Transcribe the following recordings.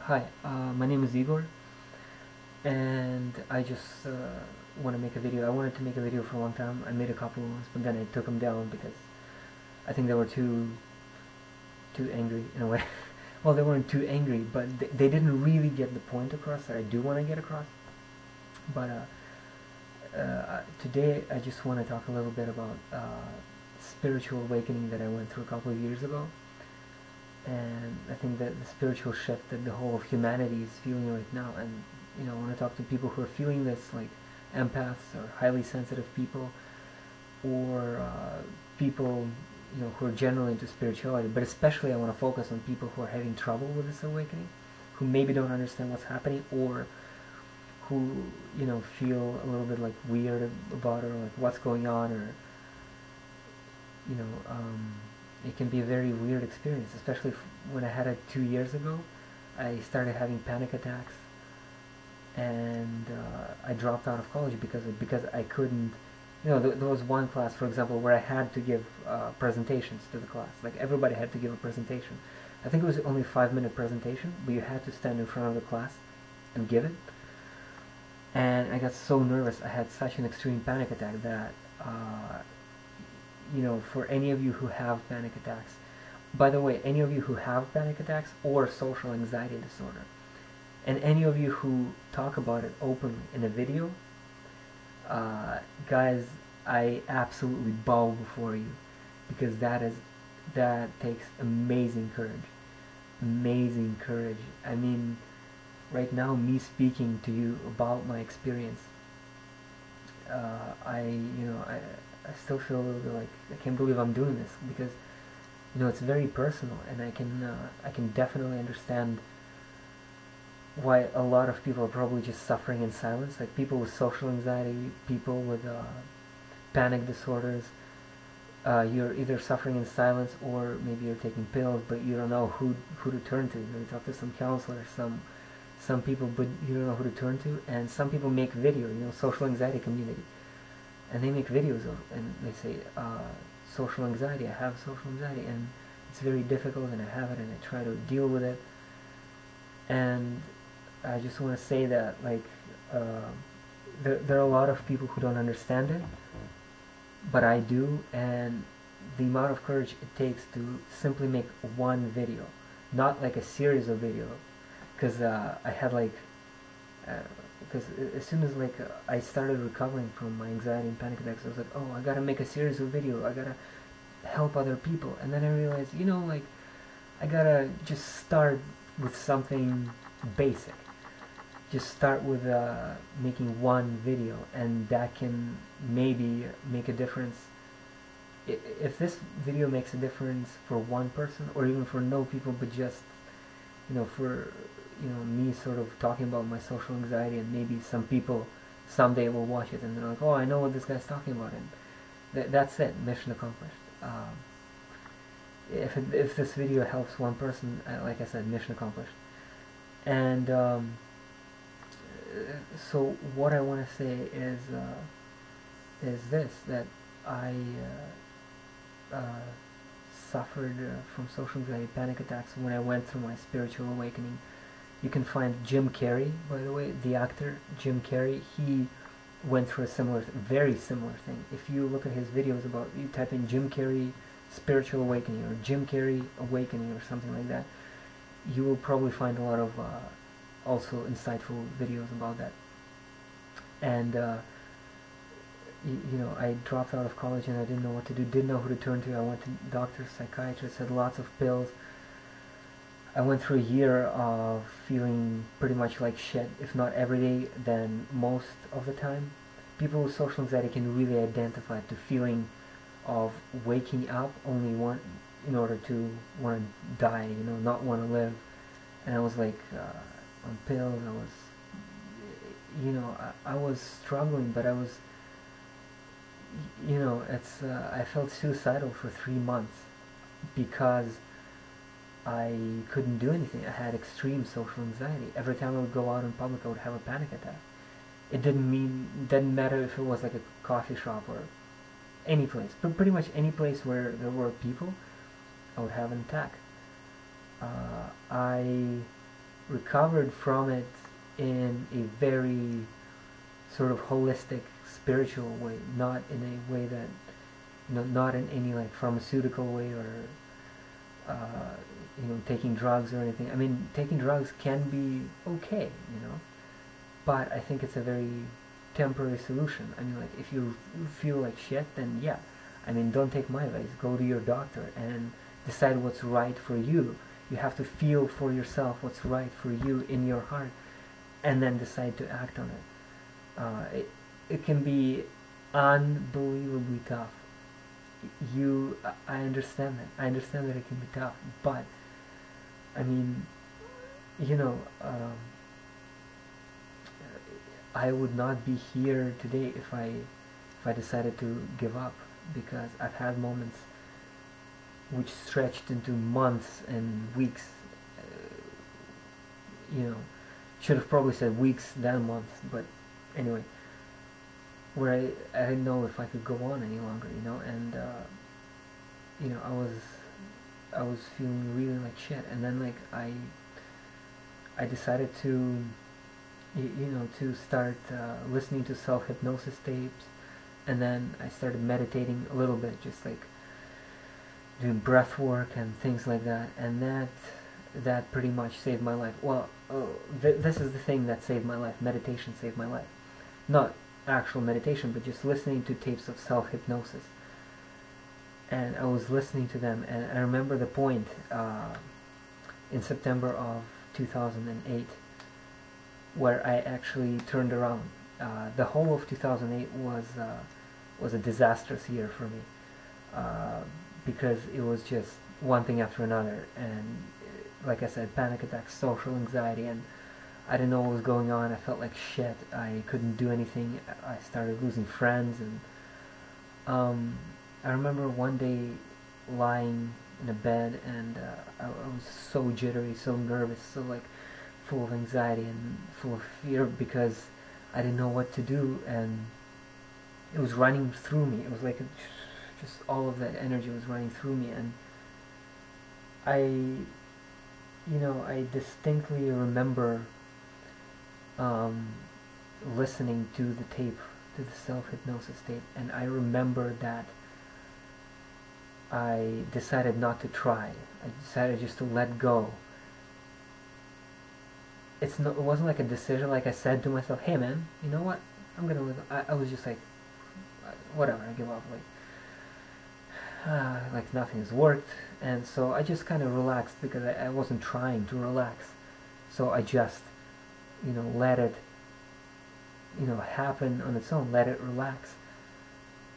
Hi, my name is Igor, and I just want to make a video. I wanted to make a video for a long time. I made a couple ones, but then I took them down because I think they were too angry in a way. Well, they weren't too angry, but they didn't really get the point across that I do want to get across. But today I just want to talk a little bit about spiritual awakening that I went through a couple of years ago. And I think that the spiritual shift that the whole of humanity is feeling right now, and I want to talk to people who are feeling this, like empaths or highly sensitive people, or people who are generally into spirituality. But especially, I want to focus on people who are having trouble with this awakening, who maybe don't understand what's happening, or who feel a little bit like weird about it, or like what's going on, or you know. It can be a very weird experience, especially when I had it 2 years ago. I started having panic attacks, and I dropped out of college because I couldn't. There was one class, for example, where I had to give presentations to the class. Like everybody had to give a presentation. I think it was only a 5-minute presentation, but you had to stand in front of the class and give it. And I got so nervous. I had such an extreme panic attack that for any of you who have panic attacks, by the way, any of you who have panic attacks or social anxiety disorder, and any of you who talk about it openly in a video, guys, I absolutely bow before you, because that takes amazing courage. I mean, right now, me speaking to you about my experience, I still feel a little bit like I can't believe I'm doing this, because it's very personal, and I can definitely understand why a lot of people are probably just suffering in silence, like people with social anxiety, people with panic disorders. You're either suffering in silence, or maybe you're taking pills, but you don't know who to turn to. You talk to some counselor, some people, but you don't know who to turn to. And some people make video, social anxiety community, and they make videos and they say, social anxiety, I have social anxiety, and it's very difficult, and I have it, and I try to deal with it. And I just want to say that, like, there are a lot of people who don't understand it, but I do. And the amount of courage it takes to simply make one video, not like a series of videos, because I had like because as soon as I started recovering from my anxiety and panic attacks, I was like, oh, I gotta make a series of video, I gotta help other people. And then I realized, like, I gotta just start with something basic. Just start with making one video, and that can maybe make a difference. If this video makes a difference for one person, or even for no people, but just for me sort of talking about my social anxiety, and maybe some people someday will watch it and they're like, oh, I know what this guy's talking about, and that's it, mission accomplished. If this video helps one person, like I said, mission accomplished. And so what I want to say is this, that I suffered from social anxiety, panic attacks when I went through my spiritual awakening. You can find Jim Carrey, by the way, the actor Jim Carrey. He went through a very similar thing. If you look at his videos you type in Jim Carrey spiritual awakening, or Jim Carrey awakening, or something like that, you will probably find a lot of also insightful videos about that. And I dropped out of college, and I didn't know what to do, didn't know who to turn to. I went to doctors, psychiatrists, had lots of pills. I went through a year of feeling pretty much like shit, if not every day, then most of the time. People with social anxiety can really identify the feeling of waking up only in order to want to die, not want to live. And I was like on pills. I was, I was struggling, but I was, I felt suicidal for 3 months because I couldn't do anything. I had extreme social anxiety. Every time I would go out in public, I would have a panic attack. It didn't matter if it was like a coffee shop or any place, but pretty much any place where there were people, I would have an attack. I recovered from it in a very sort of holistic, spiritual way, not in a way that, not in any like pharmaceutical way or taking drugs or anything. I mean, taking drugs can be okay, but I think it's a very temporary solution. I mean, like, if you feel like shit, then yeah. I mean, don't take my advice. Go to your doctor and decide what's right for you. You have to feel for yourself what's right for you in your heart, and then decide to act on it. It can be unbelievably tough. I understand that. I understand that it can be tough, but I mean, I would not be here today if I decided to give up, because I've had moments which stretched into months and weeks. Should have probably said weeks than months, but anyway, where I didn't know if I could go on any longer, and I was feeling really like shit, and then like I decided to to start listening to self-hypnosis tapes, and then I started meditating a little bit, just like doing breath work and things like that, and that pretty much saved my life. Well, this is the thing that saved my life. Meditation saved my life. Not actual meditation, but just listening to tapes of self-hypnosis. And I was listening to them, and I remember the point in September of 2008 where I actually turned around. The whole of 2008 was a disastrous year for me, because it was just one thing after another, and like I said, panic attacks, social anxiety, and I didn't know what was going on. I felt like shit. I couldn't do anything. I started losing friends, and I remember one day lying in a bed, and I was so jittery, so nervous, so like full of anxiety and full of fear, because I didn't know what to do, and it was running through me. It was like just all of that energy was running through me, and I distinctly remember listening to the tape, to the self-hypnosis tape, and I remember that I decided not to try. I decided just to let go. It wasn't like a decision, like I said to myself, hey man, you know what, I'm gonna live. I was just like, whatever, I give up, like nothing has worked, and so I just kind of relaxed, because I wasn't trying to relax, so I just let it happen on its own, let it relax.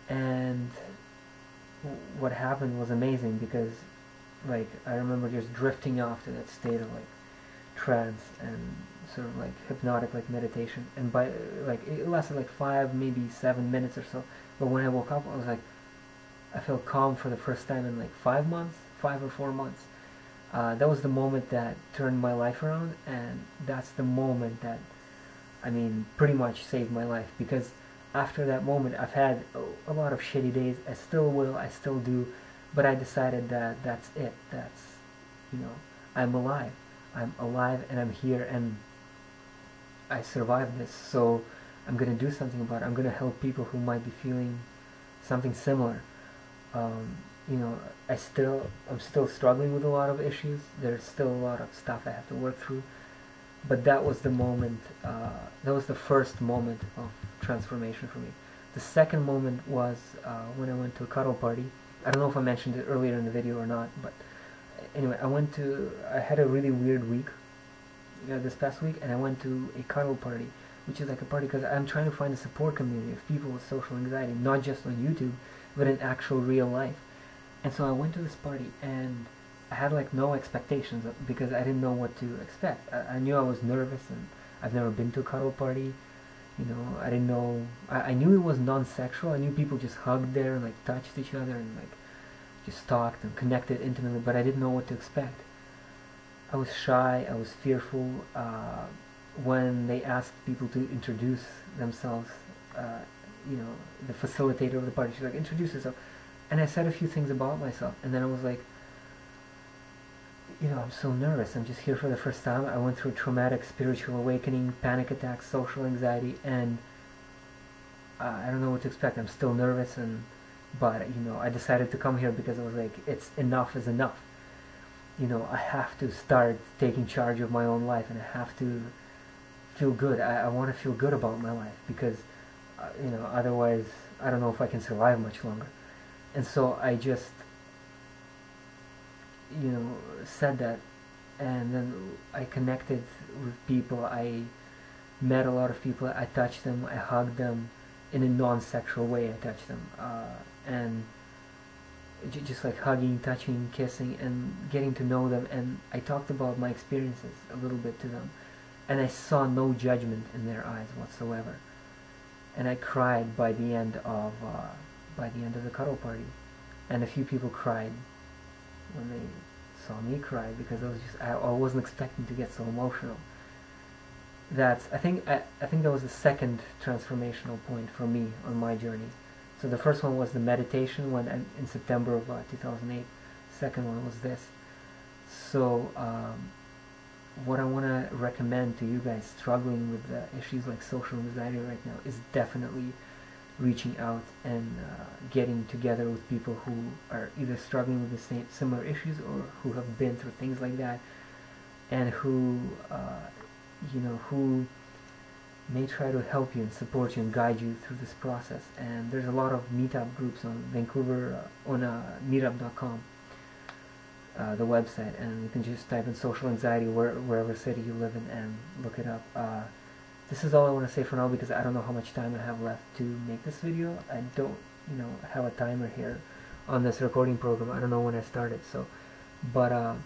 And what happened was amazing, because like I remember just drifting off to that state of like trance and sort of like hypnotic, like meditation, and by like it lasted like 5 maybe 7 minutes or so, but when I woke up I was like, I felt calm for the first time in like 5 months, 5 or 4 months. That was the moment that turned my life around, and that's the moment that, I mean, pretty much saved my life, because after that moment I've had a lot of shitty days. I still will, I still do, but I decided that that's it. That's, I'm alive. I'm alive and I'm here, and I survived this, so I'm gonna do something about it. I'm gonna help people who might be feeling something similar. I'm still struggling with a lot of issues. There's still a lot of stuff I have to work through, but that was the moment, that was the first moment of transformation for me. The second moment was when I went to a cuddle party. I don't know if I mentioned it earlier in the video or not, but anyway, I had a really weird week this past week, and I went to a cuddle party, which is like a party because I'm trying to find a support community of people with social anxiety, not just on YouTube, but in actual real life. And so I went to this party, and I had like no expectations, because I didn't know what to expect. I knew I was nervous, and I've never been to a cuddle party. I didn't know. I knew it was non-sexual. I knew people just hugged there and like touched each other and like just talked and connected intimately, but I didn't know what to expect. I was shy. I was fearful. When they asked people to introduce themselves, the facilitator of the party, she's like, introduce yourself. And I said a few things about myself, and then I was like, I'm so nervous. I'm just here for the first time. I went through traumatic spiritual awakening, panic attacks, social anxiety, and I don't know what to expect. I'm still nervous, but I decided to come here because I was like, it's enough is enough. I have to start taking charge of my own life, and I have to feel good. I want to feel good about my life because, otherwise, I don't know if I can survive much longer. And so I just, said that, and then I connected with people. I met a lot of people. I touched them. I hugged them in a non-sexual way. I touched them, and just like hugging, touching, kissing, and getting to know them. And I talked about my experiences a little bit to them, and I saw no judgment in their eyes whatsoever. And I cried by the end of the cuddle party, and a few people cried when they saw me cry because I wasn't expecting to get so emotional. I think that was the second transformational point for me on my journey. So the first one was the meditation when in September of 2008. Second one was this. So what I want to recommend to you guys struggling with issues like social anxiety right now is definitely reaching out and getting together with people who are either struggling with the similar issues or who have been through things like that, and who who may try to help you and support you and guide you through this process. And there's a lot of meetup groups on Vancouver on meetup.com, the website, and you can just type in social anxiety wherever city you live in and look it up. This is all I want to say for now because I don't know how much time I have left to make this video. I don't have a timer here on this recording program. I don't know when I started, so but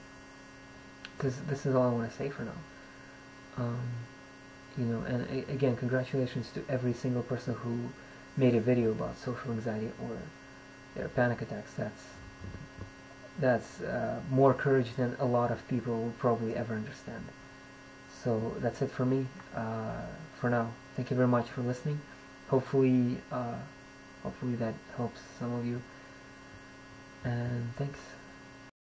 this is all I want to say for now. And again, congratulations to every single person who made a video about social anxiety or their panic attacks. That's more courage than a lot of people will probably ever understand. So that's it for me for now. Thank you very much for listening. Hopefully that helps some of you. And thanks.